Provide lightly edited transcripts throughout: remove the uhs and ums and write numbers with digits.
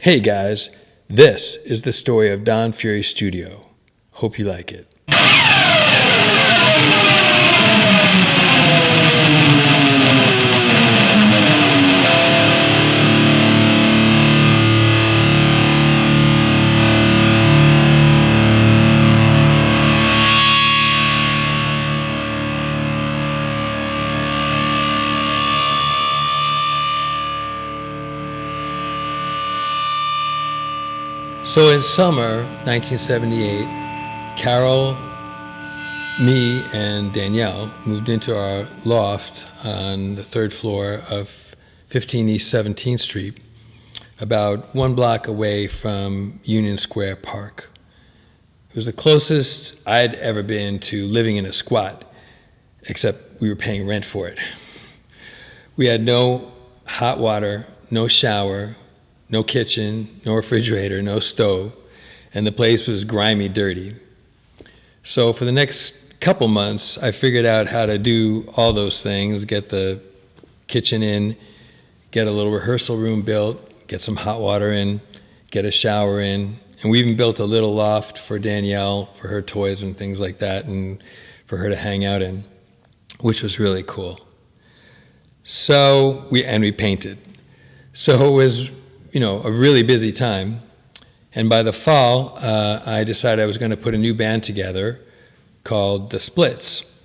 Hey guys, this is the story of Don Fury Studio. Hope you like it. So in summer 1978, Carol, me, and Danielle moved into our loft on the third floor of 15 East 17th Street, about 1 block away from Union Square Park. It was the closest I'd ever been to living in a squat, except we were paying rent for it. We had no hot water, no shower, no kitchen, no refrigerator, no stove, and the place was grimy, dirty. So for the next couple months, I figured out how to do all those things, get the kitchen in, get a little rehearsal room built, get some hot water in, get a shower in, and we even built a little loft for Danielle, for her toys and things like that, and for her to hang out in, which was really cool. So we painted. So it was a really busy time. And by the fall, I decided I was going to put a new band together called The Splits.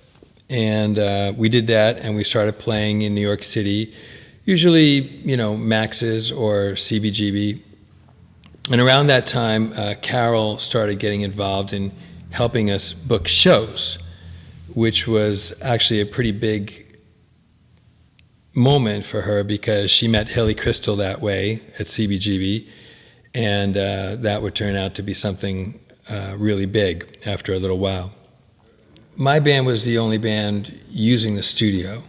And we did that, and we started playing in New York City, usually, Max's or CBGB. And around that time, Carol started getting involved in helping us book shows, which was actually a pretty big moment for her because she met Hilly Crystal that way at CBGB, and that would turn out to be something really big after a little while. My band was the only band using the studio.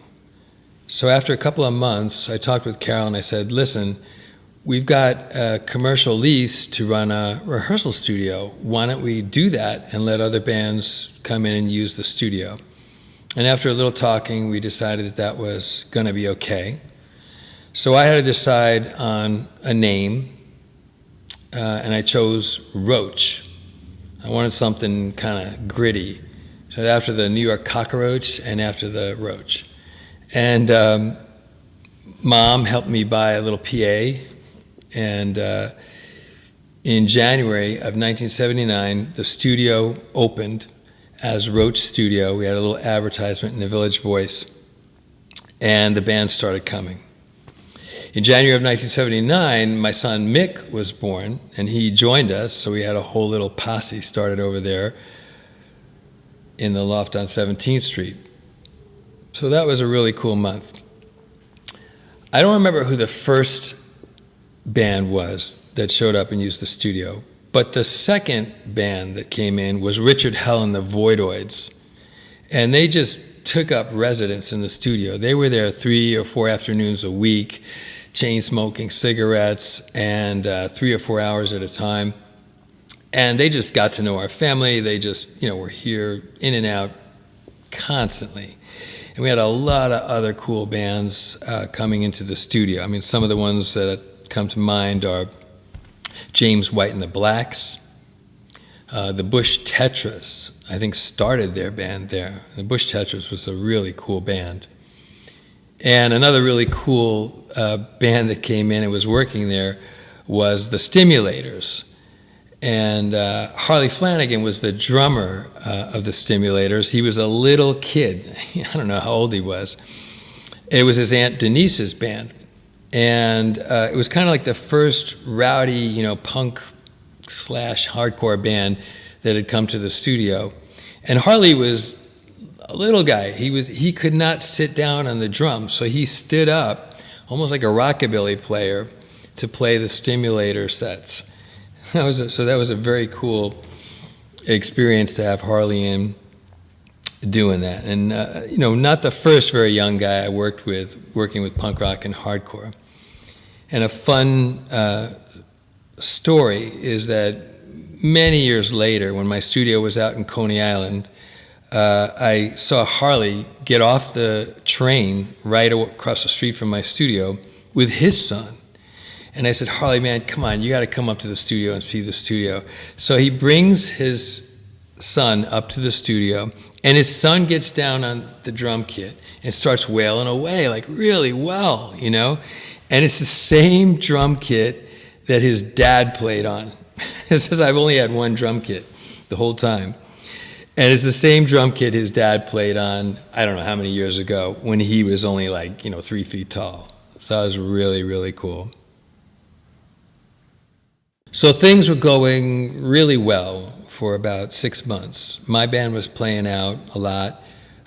So after a couple of months, I talked with Carol and I said, listen, we've got a commercial lease to run a rehearsal studio. Why don't we do that and let other bands come in and use the studio? And after a little talking, we decided that was going to be okay. So I had to decide on a name, and I chose Roach. I wanted something kind of gritty. So after the New York cockroach and after the Roach. And Mom helped me buy a little PA, and in January of 1979, the studio opened as Roach Studio. We had a little advertisement in the Village Voice, and the band started coming. In January of 1979, my son Mick was born, and he joined us, so we had a whole little posse started over there in the loft on 17th Street. So that was a really cool month. I don't remember who the first band was that showed up and used the studio, but the second band that came in was Richard Hell and the Voidoids, and they just took up residence in the studio. They were there 3 or 4 afternoons a week, chain smoking cigarettes, and 3 or 4 hours at a time. And they just got to know our family. They just, were here in and out constantly. And we had a lot of other cool bands coming into the studio. I mean, some of the ones that come to mind are James White and the Blacks. The Bush Tetras, I think, started their band there. The Bush Tetras was a really cool band. And another really cool band that came in and was working there was the Stimulators. And Harley Flanagan was the drummer of the Stimulators. He was a little kid. I don't know how old he was. It was his Aunt Denise's band. And it was kind of like the first rowdy, punk / hardcore band that had come to the studio. And Harley was a little guy. He could not sit down on the drums, so he stood up, almost like a rockabilly player, to play the Stimulator sets. That was a very cool experience to have Harley in doing that. And not the first very young guy I worked with, working with punk rock and hardcore. And a fun story is that many years later, when my studio was out in Coney Island, I saw Harley get off the train right across the street from my studio with his son. And I said, Harley, man, come on, you got to come up to the studio and see the studio. So he brings his son up to the studio, and his son gets down on the drum kit and starts wailing away, like really well, you know? And it's the same drum kit that his dad played on. It says I've only had one drum kit the whole time. And it's the same drum kit his dad played on, I don't know how many years ago, when he was only like, 3 feet tall. So that was really, really cool. So things were going really well for about 6 months. My band was playing out a lot.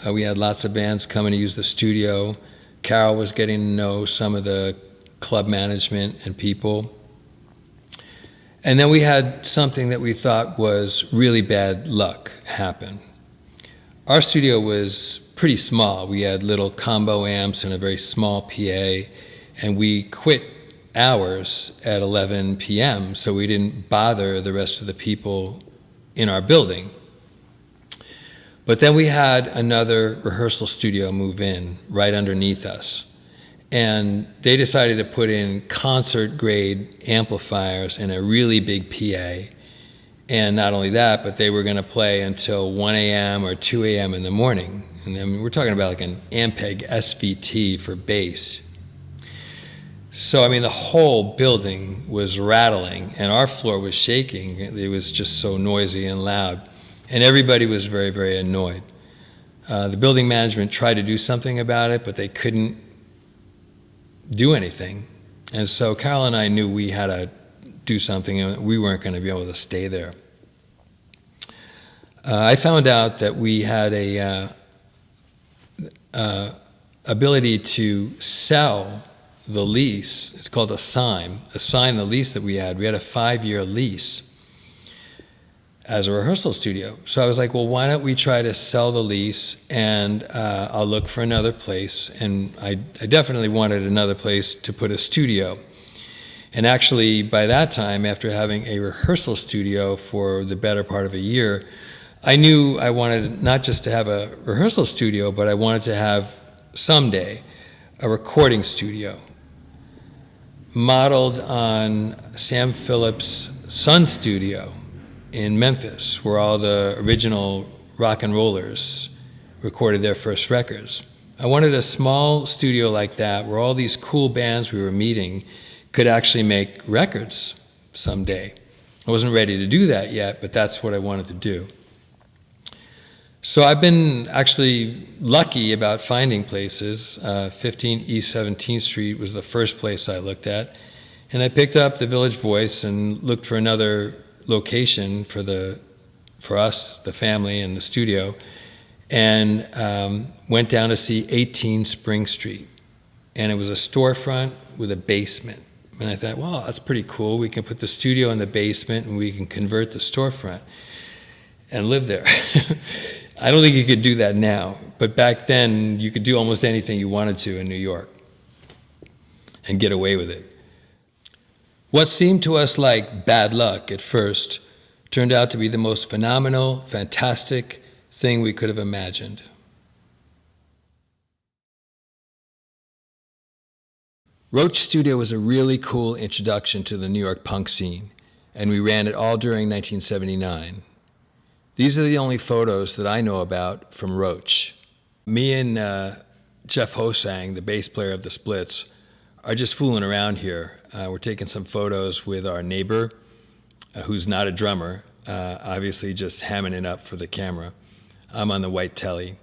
We had lots of bands coming to use the studio. Carol was getting to know some of the club management and people. And then we had something that we thought was really bad luck happen. Our studio was pretty small. We had little combo amps and a very small PA, and we quit hours at 11 p.m., so we didn't bother the rest of the people in our building. But then we had another rehearsal studio move in right underneath us, and they decided to put in concert-grade amplifiers and a really big PA. And not only that, but they were going to play until 1 a.m. or 2 a.m. in the morning. And then we're talking about like an Ampeg SVT for bass. So, the whole building was rattling, and our floor was shaking. It was just so noisy and loud. And everybody was very, very annoyed. The building management tried to do something about it, but they couldn't do anything. And so Carol and I knew we had to do something, and we weren't going to be able to stay there. I found out that we had a ability to sell the lease. It's called a sign the lease that we had. We had a 5-year lease as a rehearsal studio. So I was like, well, why don't we try to sell the lease, and I'll look for another place. And I definitely wanted another place to put a studio. And actually, by that time, after having a rehearsal studio for the better part of a year, I knew I wanted not just to have a rehearsal studio, but I wanted to have someday a recording studio modeled on Sam Phillips' Sun Studio in Memphis, where all the original rock and rollers recorded their first records. I wanted a small studio like that, where all these cool bands we were meeting could actually make records someday. I wasn't ready to do that yet, but that's what I wanted to do. So I've been actually lucky about finding places. 15 East 17th Street was the first place I looked at. And I picked up the Village Voice and looked for another location for us, the family, and the studio, and went down to see 18 Spring Street. And it was a storefront with a basement. And I thought, well, that's pretty cool. We can put the studio in the basement, and we can convert the storefront and live there. I don't think you could do that now, but back then you could do almost anything you wanted to in New York and get away with it. What seemed to us like bad luck at first turned out to be the most phenomenal, fantastic thing we could have imagined. Roach Studio was a really cool introduction to the New York punk scene, and we ran it all during 1979. These are the only photos that I know about from Roach. Me and Jeff Hosang, the bass player of the Splits, are just fooling around here. We're taking some photos with our neighbor, who's not a drummer, obviously just hamming it up for the camera. I'm on the white telly.